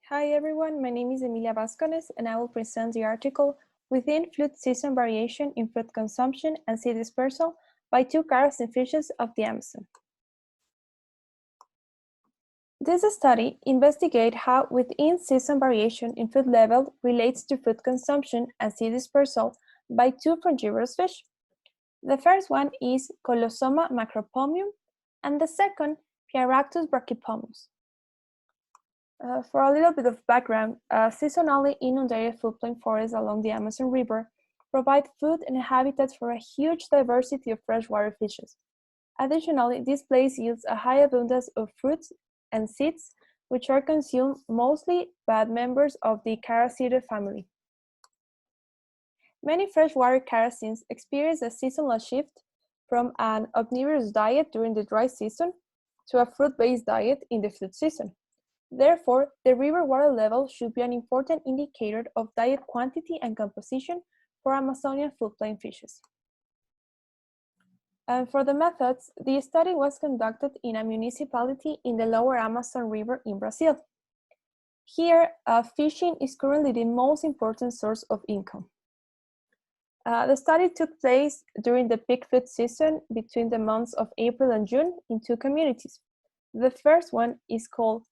Hi everyone, my name is Emilia Vascones and I will present the article Within Flood Season Variation in Food Consumption and Seed Dispersal by two carasine fishes of the Amazon. This study investigates how within-season variation in food level relates to food consumption and seed dispersal by two frugivorous fish. The first one is Colosoma macropomium and the second Pieractus brachypomus. For a little bit of background, seasonally inundated floodplain forests along the Amazon River provide food and habitat for a huge diversity of freshwater fishes. Additionally, this place yields a high abundance of fruits and seeds, which are consumed mostly by members of the Carassidae family. Many freshwater characins experience a seasonal shift from an omnivorous diet during the dry season to a fruit-based diet in the flood season. Therefore, the river water level should be an important indicator of diet quantity and composition for Amazonian floodplain fishes. And for the methods, the study was conducted in a municipality in the lower Amazon River in Brazil. Here, fishing is currently the most important source of income. The study took place during the peak flood season between the months of April and June in two communities. The first one is called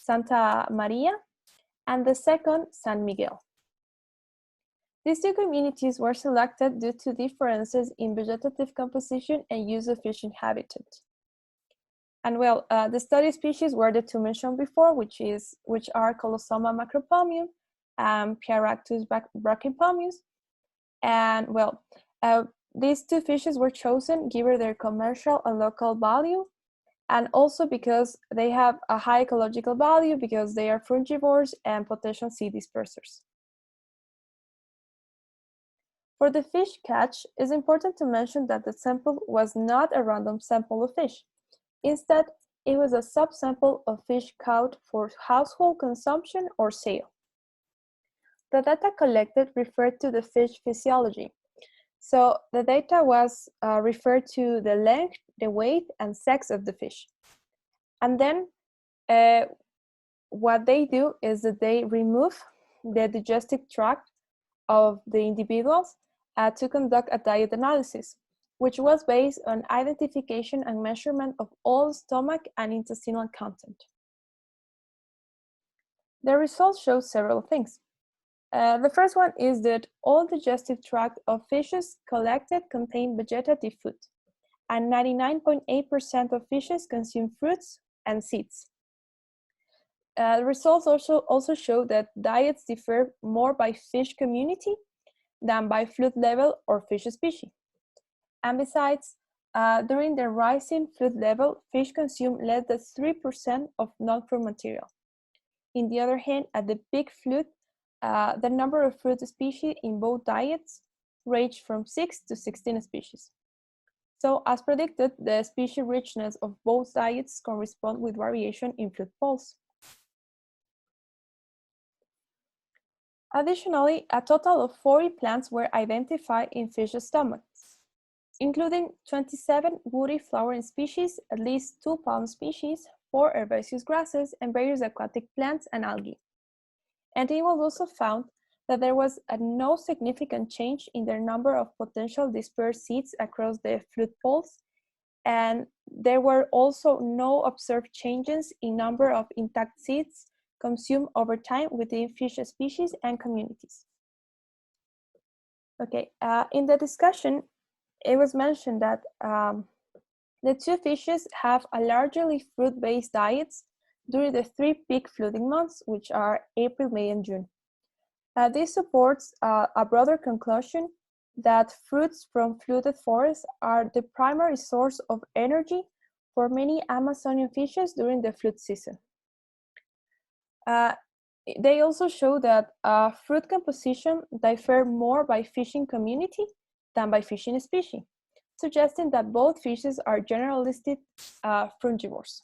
Santa Maria, and the second, San Miguel. These two communities were selected due to differences in vegetative composition and use of fishing habitat. And well, the study species were the two mentioned before, which are Colosoma macropomium and Pieractus brachypomus. And well, these two fishes were chosen given their commercial and local value, and also because they have a high ecological value because they are frugivores and potential seed dispersers. For the fish catch, it's important to mention that the sample was not a random sample of fish. Instead, it was a subsample of fish caught for household consumption or sale. The data collected referred to the fish physiology. So the data was referred to the length, the weight, and sex of the fish. And then what they do is that they remove the digestive tract of the individuals to conduct a diet analysis, which was based on identification and measurement of all stomach and intestinal content. The results show several things. The first one is that all digestive tract of fishes collected contain vegetative food, and 99.8% of fishes consume fruits and seeds. The results also show that diets differ more by fish community than by flood level or fish species. And besides, during the rising flood level, fish consume less than 3% of non-food material. On the other hand, at the peak flood, the number of fruit species in both diets ranged from 6 to 16 species. So, as predicted, the species richness of both diets correspond with variation in flood poles. Additionally, a total of 40 plants were identified in fish stomachs, including 27 woody flowering species, at least 2 palm species, 4 herbaceous grasses, and various aquatic plants and algae. And it was also found that there was no significant change in the number of potential dispersed seeds across the flood poles, and there were also no observed changes in number of intact seeds consumed over time within fish species and communities. Okay, in the discussion, it was mentioned that the two fishes have a largely fruit-based diets during the 3 peak flooding months, which are April, May, and June. This supports a broader conclusion that fruits from flooded forests are the primary source of energy for many Amazonian fishes during the flood season. They also show that fruit composition differ more by fishing community than by fishing species, suggesting that both fishes are generalistic frugivores.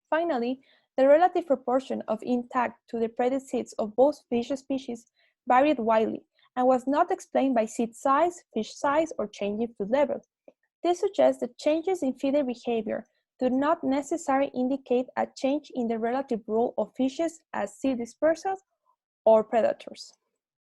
Finally, the relative proportion of intact to depreded seeds of both fish species varied widely and was not explained by seed size, fish size, or change in food level. This suggests that changes in feeder behavior do not necessarily indicate a change in the relative role of fishes as sea dispersals or predators.